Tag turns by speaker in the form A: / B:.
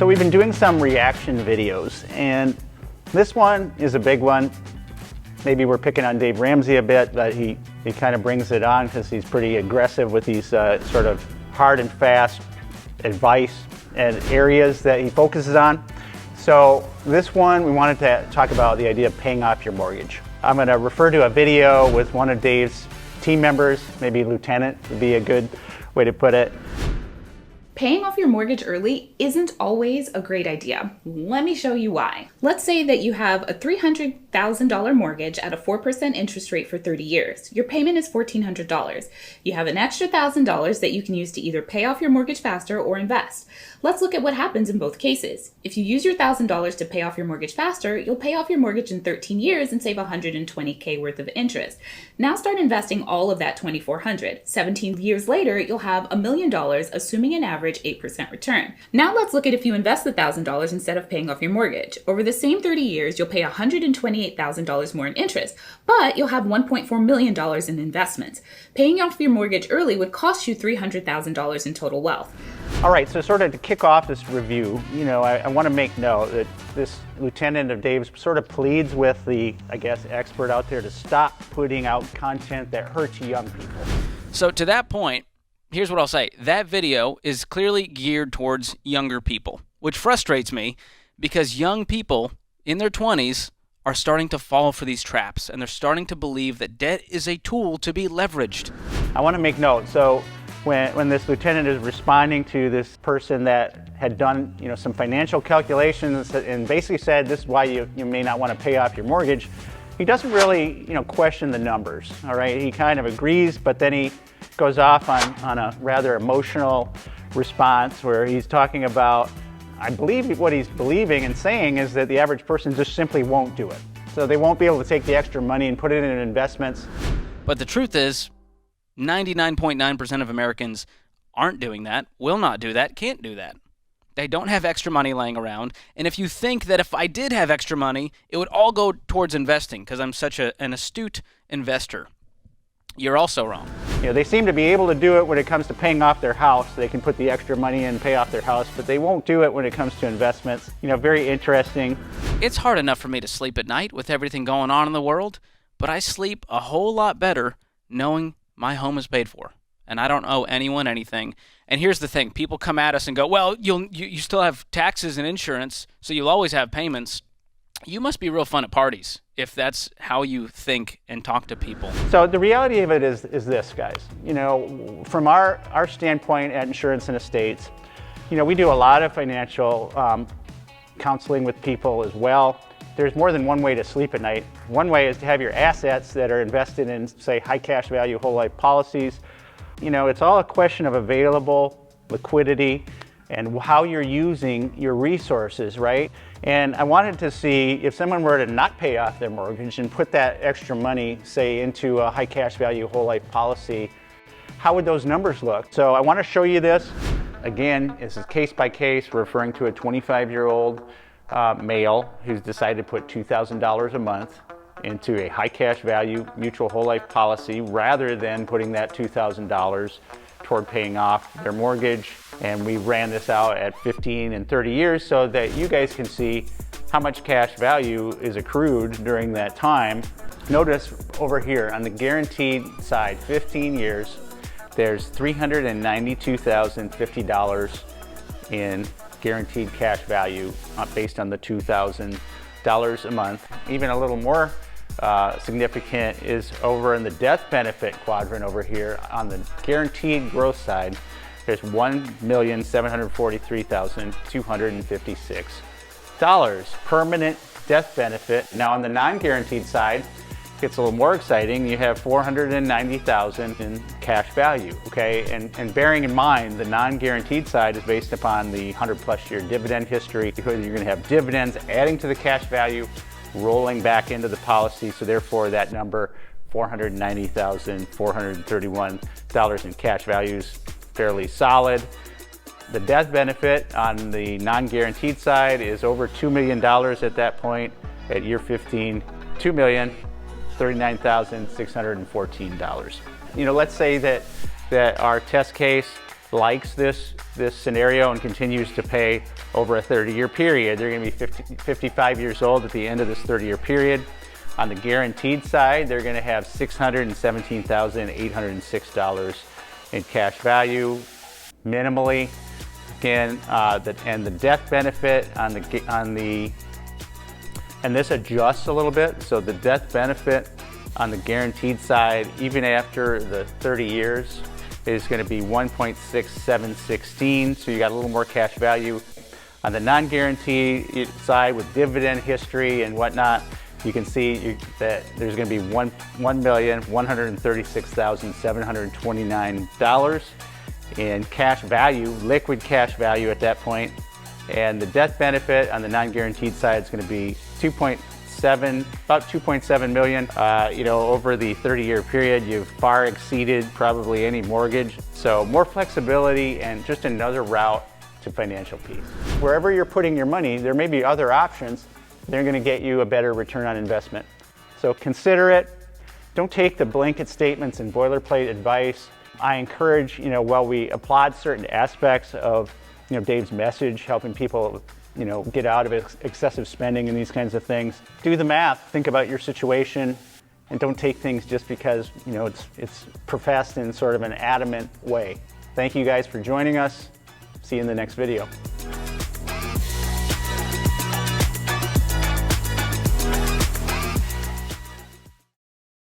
A: So we've been doing some reaction videos, and this one is a big one. Maybe we're picking on Dave Ramsey a bit, but he kind of brings it on because he's pretty aggressive with these sort of hard and fast advice and areas that he focuses on. So this one, we wanted to talk about the idea of paying off your mortgage. I'm going to refer to a video with one of Dave's team members, maybe lieutenant would be a good way to put it.
B: Paying off your mortgage early isn't always a great idea. Let me show you why. Let's say that you have a $300,000 mortgage at a 4% interest rate for 30 years. Your payment is $1,400. You have an extra $1,000 that you can use to either pay off your mortgage faster or invest. Let's look at what happens in both cases. If you use your $1,000 to pay off your mortgage faster, you'll pay off your mortgage in 13 years and save $120K worth of interest. Now start investing all of that $2,400. 17 years later, you'll have $1 million, assuming an average 8% return. Now let's look at if you invest the $1,000 instead of paying off your mortgage. Over the same 30 years, you'll pay $128,000 more in interest, but you'll have $1.4 million in investments. Paying off your mortgage early would cost you $300,000 in total wealth.
A: All right, so sort of to kick off this review, I want to make note that this lieutenant of Dave's sort of pleads with the, expert out there to stop putting out content that hurts young people.
C: So to that point, here's what I'll say. That video is clearly geared towards younger people, which frustrates me because young people in their 20s are starting to fall for these traps, and they're starting to believe that debt is a tool to be leveraged.
A: I want to make note. So when this lieutenant is responding to this person that had done some financial calculations and basically said this is why you may not want to pay off your mortgage, he doesn't really question the numbers. All right, he kind of agrees, but then he goes off on a rather emotional response where he's talking about, I believe what he's believing and saying is that the average person just simply won't do it. So they won't be able to take the extra money and put it in investments.
C: But the truth is, 99.9% of Americans aren't doing that, will not do that, can't do that. They don't have extra money laying around. And if you think that if I did have extra money, it would all go towards investing because I'm such an astute investor, you're also wrong.
A: They seem to be able to do it when it comes to paying off their house. They can put the extra money in and pay off their house, but they won't do it when it comes to investments. Very interesting.
C: It's hard enough for me to sleep at night with everything going on in the world, but I sleep a whole lot better knowing my home is paid for and I don't owe anyone anything. And here's the thing. People come at us and go, well, you still have taxes and insurance, so you'll always have payments. You must be real fun at parties if that's how you think and talk to people.
A: So the reality of it is this, guys. From our standpoint at Insurance and Estates, we do a lot of financial counseling with people as well. There's more than one way to sleep at night. One way is to have your assets that are invested in, say, high cash value whole life policies. It's all a question of available liquidity and how you're using your resources, right? And I wanted to see if someone were to not pay off their mortgage and put that extra money, say, into a high cash value whole life policy, how would those numbers look? So I want to show you this. Again, this is case by case, referring to a 25-year-old male who's decided to put $2,000 a month into a high cash value mutual whole life policy rather than putting that $2,000 toward paying off their mortgage. And we ran this out at 15 and 30 years so that you guys can see how much cash value is accrued during that time. Notice over here on the guaranteed side, 15 years, there's $392,050 in guaranteed cash value based on the $2,000 a month. Even a little more significant is over in the death benefit quadrant over here on the guaranteed growth side. There's $1,743,256 permanent death benefit. Now on the non-guaranteed side, it gets a little more exciting. You have $490,000 in cash value, okay? And bearing in mind, the non-guaranteed side is based upon the 100+ year dividend history, because you're gonna have dividends adding to the cash value, rolling back into the policy, so therefore that number, $490,431 in cash value, is fairly solid. The death benefit on the non-guaranteed side is over $2 million at that point. At year 15, $2,039,614. Let's say that our test case likes this scenario and continues to pay over a 30-year period. They're going to be 55 years old at the end of this 30-year period. On the guaranteed side, they're going to have $617,806 in cash value, minimally. Again, and the death benefit on the and this adjusts a little bit. So the death benefit on the guaranteed side, even after the 30 years, is going to be 1.6716. So you got a little more cash value. On the non-guaranteed side, with dividend history and whatnot, you can see that there's going to be $1,136,729 in cash value, liquid cash value at that point. And the death benefit on the non-guaranteed side is going to be about 2.7 million. Over the 30-year period, you've far exceeded probably any mortgage. So more flexibility and just another route to financial peace. Wherever you're putting your money, there may be other options. They're going to get you a better return on investment. So consider it. Don't take the blanket statements and boilerplate advice. I encourage, while we applaud certain aspects of, Dave's message, helping people, get out of excessive spending and these kinds of things, do the math, think about your situation, and don't take things just because, it's professed in sort of an adamant way. Thank you guys for joining us. See you in the next video.